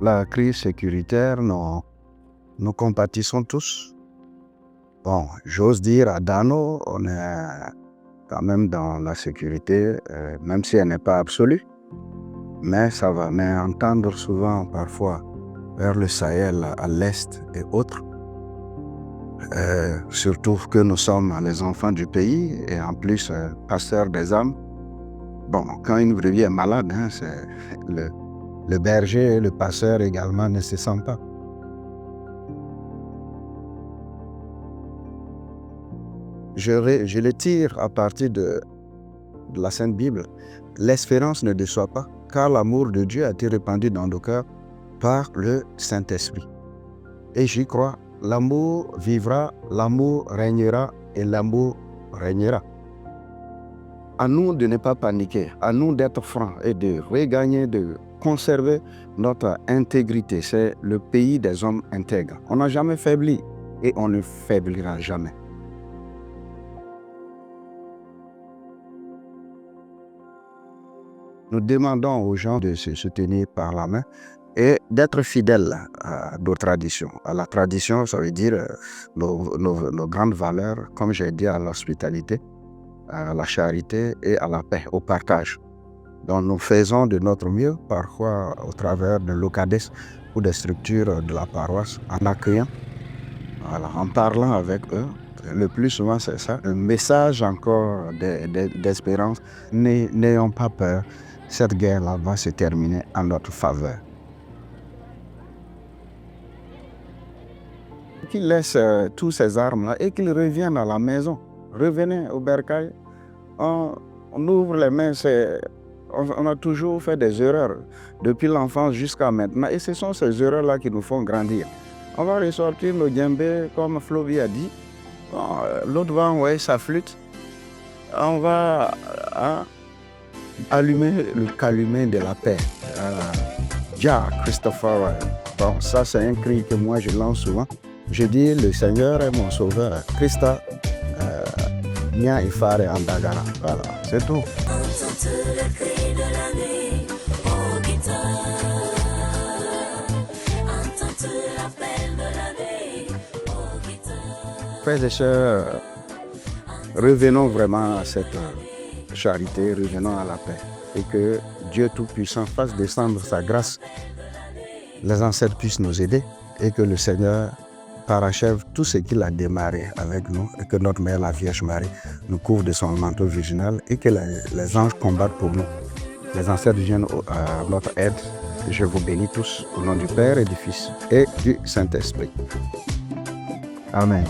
la crise sécuritaire, nous compatissons tous. Bon, j'ose dire, à Dano, on est quand même dans la sécurité, même si elle n'est pas absolue. Mais ça va. Mais entendre souvent, parfois, vers le Sahel, à l'Est et autres, surtout que nous sommes les enfants du pays et en plus pasteurs des âmes. Bon, quand une brebis est malade, c'est le berger et le passeur également ne se sentent pas. Je le tire à partir de la Sainte Bible. L'espérance ne déçoit pas, car l'amour de Dieu a été répandu dans nos cœurs par le Saint-Esprit. Et j'y crois, l'amour vivra, l'amour régnera et l'amour régnera. À nous de ne pas paniquer, à nous d'être francs et de regagner, de conserver notre intégrité. C'est le pays des hommes intègres. On n'a jamais faibli et on ne faiblira jamais. Nous demandons aux gens de se soutenir par la main et d'être fidèles à nos traditions. À la tradition, ça veut dire nos grandes valeurs, comme j'ai dit, à l'hospitalité, à la charité et à la paix, au partage. Donc nous faisons de notre mieux, parfois au travers de l'OCADES ou des structures de la paroisse, en accueillant, en parlant avec eux. Le plus souvent, c'est ça. Un message encore d'espérance. N'ayons pas peur. Cette guerre-là va se terminer en notre faveur. Qu'il laisse tous ces armes-là et qu'il revienne à la maison. Revenez au bercail. On ouvre les mains. On a toujours fait des erreurs depuis l'enfance jusqu'à maintenant. Et ce sont ces erreurs-là qui nous font grandir. On va ressortir le djembé, comme Floby a dit. L'autre va envoyer sa flûte. On va allumer le calumet de la paix. Jah, Christopher. Bon, ça c'est un cri que moi je lance souvent. Je dis, le Seigneur est mon sauveur. Christa, Nia Ifare Andagara. Voilà, c'est tout. Frères et sœurs, revenons vraiment à cette charité, revenons à la paix. Et que Dieu Tout-Puissant fasse descendre sa grâce, les ancêtres puissent nous aider et que le Seigneur parachève tout ce qu'il a démarré avec nous et que notre Mère, la Vierge Marie, nous couvre de son manteau virginal et que les anges combattent pour nous. Les ancêtres viennent à notre aide. Je vous bénis tous au nom du Père et du Fils et du Saint-Esprit. Amen.